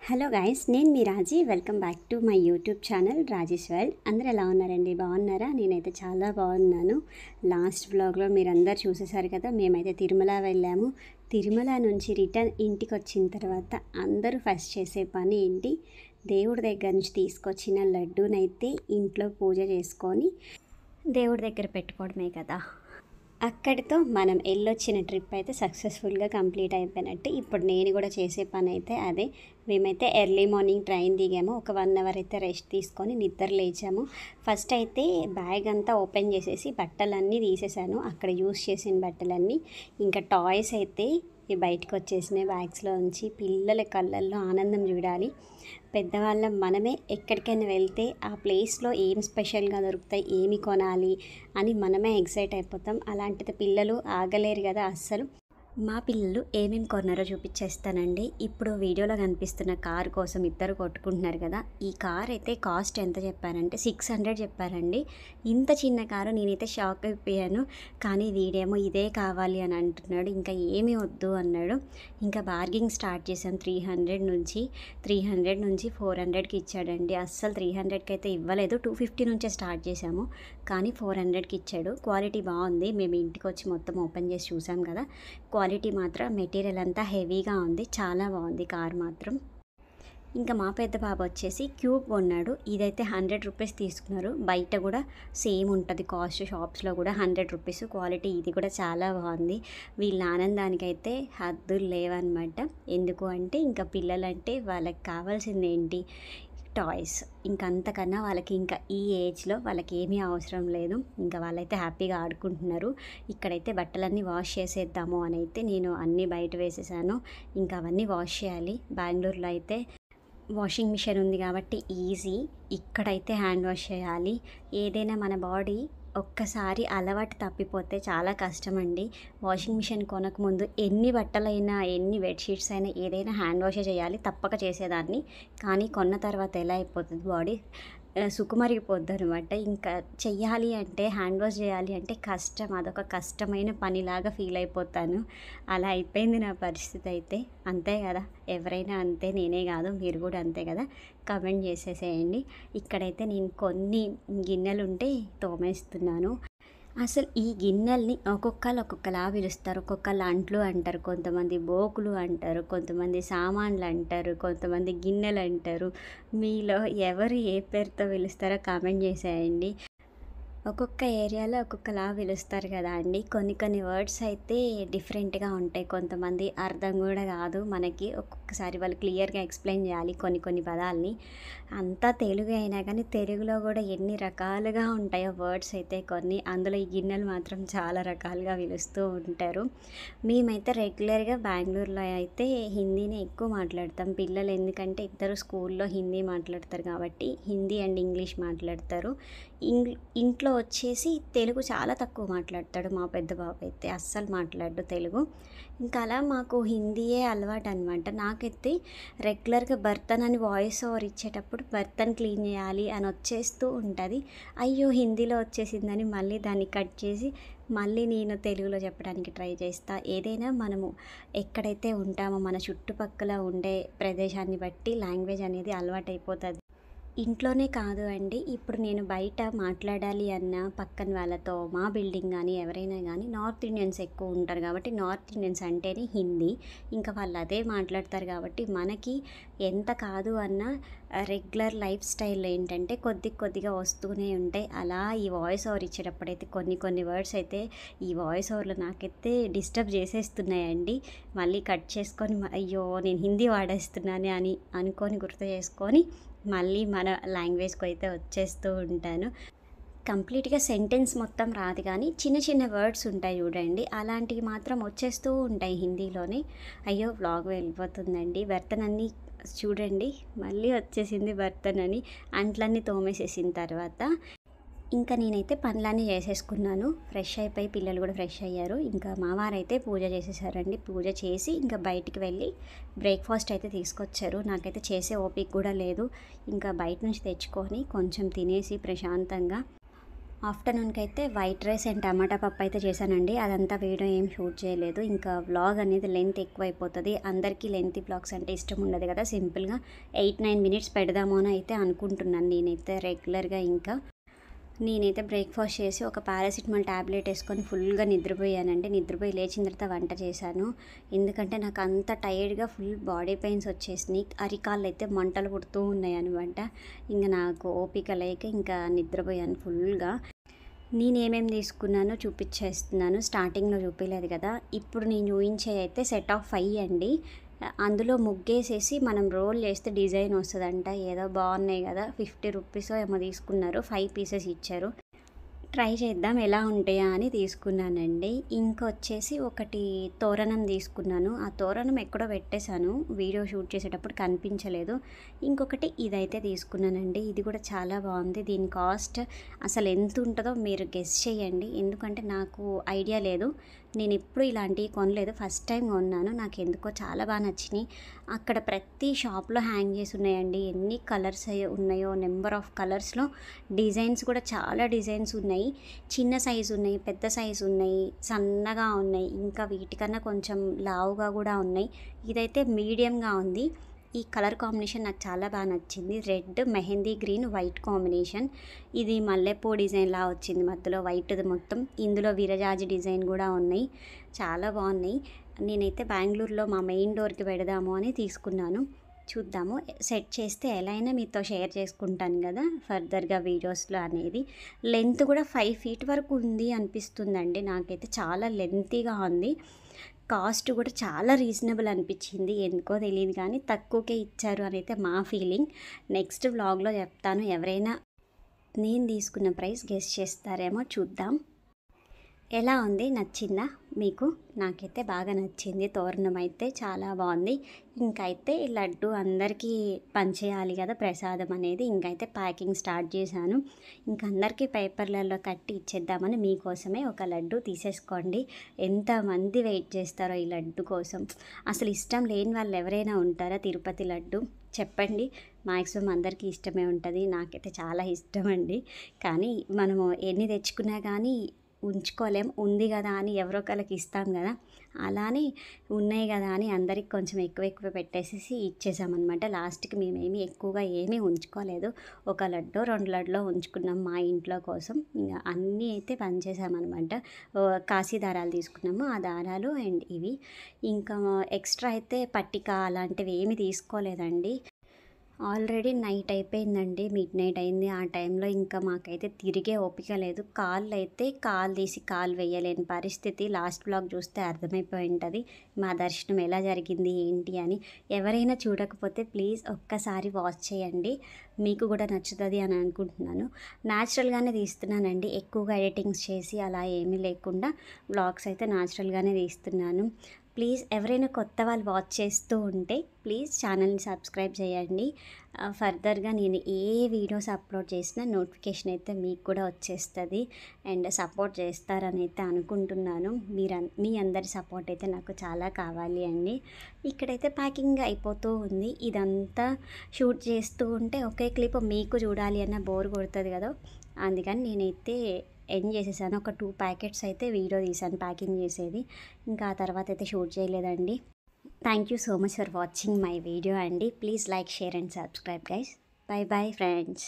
Hello guys, నేను మీ Raji. Welcome back to my YouTube channel Raji's world. అందరూ ఎలా ఉన్నారండి? బాగున్నారా? నేనైతే చాలా బాగున్నాను. లాస్ట్ వ్లాగ్లో మీరందరూ చూసేశారు కదా, మేమైతే తిరుమల వెళ్ళాము. తిరుమల నుంచి రిటర్న్ ఇంటికి వచ్చిన తర్వాత అందరూ ఫస్ట్ చేసే పని ఏంటి, దేవుడి దగ్గర నుంచి తీసుకొచ్చిన లడ్డూనైతే ఇంట్లో పూజ చేసుకొని దేవుడి దగ్గర పెట్టుకోవడమే కదా. అక్కడితో మనం వెళ్ళొచ్చిన ట్రిప్ అయితే సక్సెస్ఫుల్గా కంప్లీట్ అయిపోయినట్టు. ఇప్పుడు నేను కూడా చేసే పని అయితే అదే. మేమైతే ఎర్లీ మార్నింగ్ ట్రైన్ దిగాము. ఒక 1 అవర్ అయితే రెస్ట్ తీసుకొని నిద్ర లేచాము. ఫస్ట్ అయితే బ్యాగ్ అంతా ఓపెన్ చేసేసి బట్టలన్నీ తీసేసాను, అక్కడ యూస్ చేసిన బట్టలన్నీ. ఇంకా టాయ్స్ అయితే బయటకు వచ్చేసినాయి బ్యాగ్స్లో ఉంచి. పిల్లల కళ్ళల్లో ఆనందం చూడాలి. పెద్దవాళ్ళం మనమే ఎక్కడికైనా వెళ్తే ఆ ప్లేస్లో ఏం స్పెషల్గా దొరుకుతాయి, ఏమి కొనాలి అని మనమే ఎక్సైట్ అయిపోతాం. అలాంటిది పిల్లలు ఆగలేరు కదా అస్సలు. మా పిల్లలు ఏమేమి కొన్నారో చూపించేస్తానండి. ఇప్పుడు వీడియోలో కనిపిస్తున్న కార్ కోసం ఇద్దరు కొట్టుకుంటున్నారు కదా. ఈ కార్ అయితే కాస్ట్ ఎంత చెప్పారంటే 600 చెప్పారండి. ఇంత చిన్న కారు, నేనైతే షాక్ అయిపోయాను. కానీ వీడేమో ఇదే కావాలి అని అంటున్నాడు, ఇంకా ఏమీ వద్దు అన్నాడు. ఇంకా బార్గింగ్ స్టార్ట్ చేసాం. 300 నుంచి 400కి ఇచ్చాడండి. అస్సలు 300కి అయితే ఇవ్వలేదు. 250 నుంచే స్టార్ట్ చేసాము, కానీ 400కి ఇచ్చాడు. క్వాలిటీ బాగుంది. మేము ఇంటికి వచ్చి మొత్తం ఓపెన్ చేసి చూసాం కదా. క్వాలిటీ మాత్రం, మెటీరియల్ అంతా హెవీగా ఉంది, చాలా బాగుంది కార్ మాత్రం. ఇంకా మా పెద్ద బాబు వచ్చేసి క్యూబ్ కొన్నాడు. ఇదైతే 100 రూపీస్ తీసుకున్నారు. బయట కూడా సేమ్ ఉంటుంది కాస్ట్, షాప్స్లో కూడా 100 రూపీస్. క్వాలిటీ ఇది కూడా చాలా బాగుంది. వీళ్ళ ఆనందానికైతే హద్దులు లేవన్నమాట. ఎందుకు అంటే ఇంకా పిల్లలంటే వాళ్ళకి కావాల్సింది ఏంటి, టాయ్స్. ఇంకా అంతకన్నా వాళ్ళకి ఇంకా ఈ ఏజ్లో వాళ్ళకి ఏమీ అవసరం లేదు. ఇంకా వాళ్ళైతే హ్యాపీగా ఆడుకుంటున్నారు. ఇక్కడైతే బట్టలన్నీ వాష్ చేసేద్దాము అని అయితే నేను అన్నీ బయట వేసేసాను. ఇంకా అవన్నీ వాష్ చేయాలి. బెంగళూరులో అయితే వాషింగ్ మిషన్ ఉంది కాబట్టి ఈజీ. ఇక్కడైతే హ్యాండ్ వాష్ చేయాలి. ఏదైనా మన బాడీ ఒక్కసారి అలవాటు తప్పిపోతే చాలా కష్టం అండి. వాషింగ్ మిషన్ కొనకముందు ఎన్ని బట్టలైనా, ఎన్ని బెడ్షీట్స్ అయినా ఏదైనా హ్యాండ్ వాషే చేయాలి, తప్పక చేసేదాన్ని. కానీ కొన్న తర్వాత ఎలా అయిపోతుంది బాడీ, సుకుమరిగిపోద్ది అనమాట. ఇంకా చెయ్యాలి అంటే, హ్యాండ్ వాష్ చేయాలి అంటే కష్టం, అదొక కష్టమైన పనిలాగా ఫీల్ అయిపోతాను. అలా అయిపోయింది నా పరిస్థితి అయితే. అంతే కదా, ఎవరైనా అంతే, నేనే కాదు మీరు కూడా అంతే కదా. కమెంట్ చేసేసేయండి. ఇక్కడైతే నేను కొన్ని గిన్నెలు ఉంటే తోమేస్తున్నాను. అసలు ఈ గిన్నెల్ని ఒక్కొక్కలా పిలుస్తారు. ఒక్కొక్కళ్ళు అంట్లు అంటారు, కొంతమంది బోకులు అంటారు, కొంతమంది సామాన్లు అంటారు, కొంతమంది గిన్నెలు అంటారు. మీలో ఎవరు ఏ పేరుతో పిలుస్తారో కామెంట్ చేసేయండి. ఒక్కొక్క ఏరియాలో ఒక్కొక్కలా పిలుస్తారు కదా అండి. కొన్ని వర్డ్స్ అయితే డిఫరెంట్గా ఉంటాయి. కొంతమంది అర్థం కూడా కాదు మనకి. ఒక్కొక్కసారి వాళ్ళు క్లియర్గా ఎక్స్ప్లెయిన్ చేయాలి కొన్ని పదాలని. అంతా తెలుగు అయినా కానీ తెలుగులో కూడా ఎన్ని రకాలుగా ఉంటాయో వర్డ్స్ అయితే కొన్ని. అందులో ఈ గిన్నెలు మాత్రం చాలా రకాలుగా పిలుస్తూ ఉంటారు. మేమైతే రెగ్యులర్గా బెంగళూరులో అయితే హిందీనే ఎక్కువ మాట్లాడతాం. పిల్లలు ఎందుకంటే ఇద్దరు స్కూల్లో హిందీ మాట్లాడతారు కాబట్టి హిందీ అండ్ ఇంగ్లీష్ మాట్లాడతారు. ఇంట్లో వచ్చేసి తెలుగు చాలా తక్కువ మాట్లాడతాడు మా పెద్ద బాబు అయితే. అస్సలు మాట్లాడు తెలుగు. ఇంకా అలా మాకు హిందీయే అలవాటు అనమాట. నాకైతే రెగ్యులర్గా బర్తన్ అని వాయిస్ ఓవర్ ఇచ్చేటప్పుడు బర్తన్ క్లీన్ చేయాలి అని వచ్చేస్తూ ఉంటుంది. అయ్యో హిందీలో వచ్చేసిందని మళ్ళీ దాన్ని కట్ చేసి మళ్ళీ నేను తెలుగులో చెప్పడానికి ట్రై చేస్తా. ఏదైనా మనము ఎక్కడైతే ఉంటామో మన చుట్టుపక్కల ఉండే ప్రదేశాన్ని బట్టి లాంగ్వేజ్ అనేది అలవాటు అయిపోతుంది. ఇంట్లోనే కాదు అండి, ఇప్పుడు నేను బయట మాట్లాడాలి అన్న పక్కన వాళ్ళతో, మా బిల్డింగ్ కానీ ఎవరైనా కానీ నార్త్ ఇండియన్స్ ఎక్కువ ఉంటారు కాబట్టి నార్త్ ఇండియన్స్ అంటేనే హిందీ. ఇంకా వాళ్ళు అదే మాట్లాడతారు కాబట్టి మనకి ఎంత కాదు అన్న రెగ్యులర్ లైఫ్ స్టైల్ ఏంటంటే కొద్దిగా వస్తూనే ఉంటాయి. అలా ఈ వాయిస్ ఓవర్ ఇచ్చేటప్పుడైతే కొన్ని వర్డ్స్ అయితే ఈ వాయిస్ ఓవర్లో నాకైతే డిస్టర్బ్ చేసేస్తున్నాయండి. మళ్ళీ కట్ చేసుకొని అయ్యో నేను హిందీ వాడేస్తున్నాను అని అనుకొని గుర్తు చేసుకొని మళ్ళీ మన లాంగ్వేజ్కి అయితే వచ్చేస్తూ ఉంటాను. కంప్లీట్గా సెంటెన్స్ మొత్తం రాదు కానీ చిన్న వర్డ్స్ ఉంటాయి చూడండి, అలాంటివి మాత్రం వచ్చేస్తూ ఉంటాయి హిందీలోనే. అయ్యో వ్లాగ్ వెళ్ళిపోతుందండి. బర్తన్ అన్నీ చూడండి, మళ్ళీ వచ్చేసింది బర్తన్ అని. అంట్లన్నీ తోమేసేసిన తర్వాత ఇంకా నేనైతే పనులన్నీ చేసేసుకున్నాను. ఫ్రెష్ అయిపోయి పిల్లలు కూడా ఫ్రెష్ అయ్యారు. ఇంకా మా వారైతే పూజ చేసేసారండి. పూజ చేసి ఇంకా బయటికి వెళ్ళి బ్రేక్ఫాస్ట్ అయితే తీసుకొచ్చారు. నాకైతే చేసే ఓపిక కూడా లేదు. ఇంకా బయట నుంచి తెచ్చుకొని కొంచెం తినేసి ప్రశాంతంగా ఆఫ్టర్నూన్కి అయితే వైట్ రైస్ అండ్ టమాటా పప్పు అయితే చేశానండి. అదంతా వీడియో ఏం షూట్ చేయలేదు. ఇంకా వ్లాగ్ అనేది లెంత్ ఎక్కువైపోతుంది. అందరికీ లెంతీ వ్లాగ్స్ అంటే ఇష్టం ఉండదు కదా. సింపుల్గా 8-9 మినిట్స్ పెడదాము అని అయితే అనుకుంటున్నాను నేనైతే రెగ్యులర్గా. ఇంకా నేనైతే బ్రేక్ఫాస్ట్ చేసి ఒక పారాసిటమాల్ ట్యాబ్లెట్ వేసుకొని ఫుల్గా నిద్రపోయానండి. నిద్రపోయి లేచిన తర్వాత వంట చేశాను. ఎందుకంటే నాకు అంత టైర్డ్గా ఫుల్ బాడీ పెయిన్స్ వచ్చేసినాయి. అరికాళ్ళు అయితే మంటలు పుడుతూ ఉన్నాయి అనమాట. ఇంకా నాకు ఓపిక లేక ఇంకా నిద్రపోయాను ఫుల్గా. నేనేమేమి తీసుకున్నానో చూపించేస్తున్నాను. స్టార్టింగ్లో చూపించలేదు కదా. ఇప్పుడు నేను చూపించే అయితే సెట్ ఆఫ్ 5 అండి. అందులో ముగ్గేసేసి మనం రోల్ చేస్తే డిజైన్ వస్తుందంట. ఏదో బాగున్నాయి కదా, 50 రూపీసో ఏమో తీసుకున్నారు. 5 పీసెస్ ఇచ్చారు. ట్రై చేద్దాం ఎలా ఉంటాయా అని తీసుకున్నానండి. ఇంకొచ్చేసి ఒకటి తోరణం తీసుకున్నాను. ఆ తోరణం ఎక్కడో పెట్టేశాను, వీడియో షూట్ చేసేటప్పుడు కనిపించలేదు. ఇంకొకటి ఇదైతే తీసుకున్నానండి. ఇది కూడా చాలా బాగుంది. దీని కాస్ట్ అసలు ఎంత ఉంటుందో మీరు గెస్ చేయండి. ఎందుకంటే నాకు ఐడియా లేదు, నేను ఎప్పుడు ఇలాంటివి కొనలేదు, ఫస్ట్ టైం కొన్నాను. నాకు ఎందుకో చాలా బాగా నచ్చినాయి. అక్కడ ప్రతి షాప్లో హ్యాంగ్ చేసి ఉన్నాయండి. ఎన్ని కలర్స్ ఉన్నాయో, నెంబర్ ఆఫ్ కలర్స్లో. డిజైన్స్ కూడా చాలా డిజైన్స్ ఉన్నాయి. చిన్న సైజు ఉన్నాయి, పెద్ద సైజు ఉన్నాయి, సన్నగా ఉన్నాయి, ఇంకా వీటికన్నా కొంచెం లావుగా కూడా ఉన్నాయి. ఇదైతే మీడియంగా ఉంది. ఈ కలర్ కాంబినేషన్ నాకు చాలా బాగా నచ్చింది. Red, mehndi green, white combination. ఇది మల్లెపూ డిజైన్లా వచ్చింది, మధ్యలో వైట్ది మొత్తం. ఇందులో విరజాజి డిజైన్ కూడా ఉన్నాయి. చాలా బాగున్నాయి. నేనైతే బెంగళూరులో మా మెయిన్ డోర్కి పెడదాము అని తీసుకున్నాను. చూద్దాము, సెట్ చేస్తే ఎలా అయినా మీతో షేర్ చేసుకుంటాను కదా ఫర్దర్గా వీడియోస్లో అనేది. లెంత్ కూడా 5 ఫీట్ వరకు ఉంది అనిపిస్తుందండి నాకైతే. చాలా లెంతీగా ఉంది. కాస్ట్ కూడా చాలా రీజనబుల్ అనిపించింది. ఎందుకో తెలియదు కానీ తక్కువకే ఇచ్చారు అని అయితే మా ఫీలింగ్. నెక్స్ట్ వ్లాగ్లో చెప్తాను. ఎవరైనా నేను తీసుకున్న ప్రైస్ గెస్ చేస్తారేమో, చూద్దాం. ఎలా ఉంది, నచ్చిందా మీకు? నాకైతే బాగా నచ్చింది. తోరణం అయితే చాలా బాగుంది. ఇంకైతే లడ్డు అందరికీ పంచేయాలి కదా ప్రసాదం అనేది. ఇంకైతే ప్యాకింగ్ స్టార్ట్ చేశాను. ఇంకందరికీ పేపర్లలో కట్టి ఇచ్చేద్దామని. మీకోసమే ఒక లడ్డు తీసేసుకోండి. ఎంతమంది వెయిట్ చేస్తారో ఈ లడ్డు కోసం. అసలు ఇష్టం లేని వాళ్ళు ఎవరైనా ఉంటారా తిరుపతి లడ్డు? చెప్పండి. మ్యాక్సిమం అందరికీ ఇష్టమే ఉంటుంది. నాకైతే చాలా ఇష్టం అండి. కానీ మనము ఎన్ని తెచ్చుకున్నా కానీ ఉంచుకోలేం. ఉంది కదా అని ఎవరో ఒకరికి ఇస్తాం కదా, అలానే ఉన్నాయి కదా అని అందరికి కొంచెం ఎక్కువ ఎక్కువ పెట్టేసి ఇచ్చేసామన్నమాట. లాస్ట్కి మేమేమి ఎక్కువగా ఏమీ ఉంచుకోలేదు. ఒక లడ్డో 2 లడ్లో ఉంచుకున్నాం మా ఇంట్లో కోసం. ఇంకా అన్నీ అయితే పనిచేసామన్నమాట. కాశీ దారాలు తీసుకున్నాము, ఆ దారాలు అండ్ ఇవి. ఇంకా ఎక్స్ట్రా అయితే పట్టిక అలాంటివి ఏమీ తీసుకోలేదండి. ఆల్రెడీ నైట్ అయిపోయిందండి, మిడ్‌నైట్ అయింది. ఆ టైంలో ఇంకా మాకైతే తిరిగే ఓపిక లేదు. కాలు తీసి కాలు వేయలేని పరిస్థితి. లాస్ట్ బ్లాగ్ చూస్తే అర్థమైపోయి ఉంటుంది మా దర్శనం ఎలా జరిగింది ఏంటి అని. ఎవరైనా చూడకపోతే ప్లీజ్ ఒక్కసారి వాచ్ చేయండి, మీకు కూడా నచ్చుతుంది అని అనుకుంటున్నాను. న్యాచురల్గానే తీస్తున్నానండి, ఎక్కువగా ఎడిటింగ్స్ చేసి అలా ఏమీ లేకుండా వ్లాగ్స్ అయితే న్యాచురల్గానే తీస్తున్నాను. ప్లీజ్ ఎవరైనా కొత్త వాళ్ళు వాచ్ చేస్తూ ఉంటే ప్లీజ్ ఛానల్ని సబ్స్క్రైబ్ చేయండి. ఫర్దర్గా నేను ఏ వీడియోస్ అప్లోడ్ చేసినా నోటిఫికేషన్ అయితే మీకు కూడా వచ్చేస్తుంది. అండ్ సపోర్ట్ చేస్తారని అయితే అనుకుంటున్నాను. మీ అందరి సపోర్ట్ అయితే నాకు చాలా కావాలి అండి. ఇక్కడైతే ప్యాకింగ్ అయిపోతూ ఉంది. ఇదంతా షూట్ చేస్తూ ఉంటే ఒకే క్లిప్ మీకు చూడాలి అన్న బోర్ కొడుతుంది కదా. అందుకని నేనైతే ఎండ్ చేసేసాను. ఒక 2 ప్యాకెట్స్ అయితే వీడియో తీసాను ప్యాకింగ్ చేసేది. ఇంకా ఆ తర్వాత అయితే షూట్ చేయలేదండి. Thank you so much for watching my video అండి. Please like, share and subscribe guys. Bye bye friends.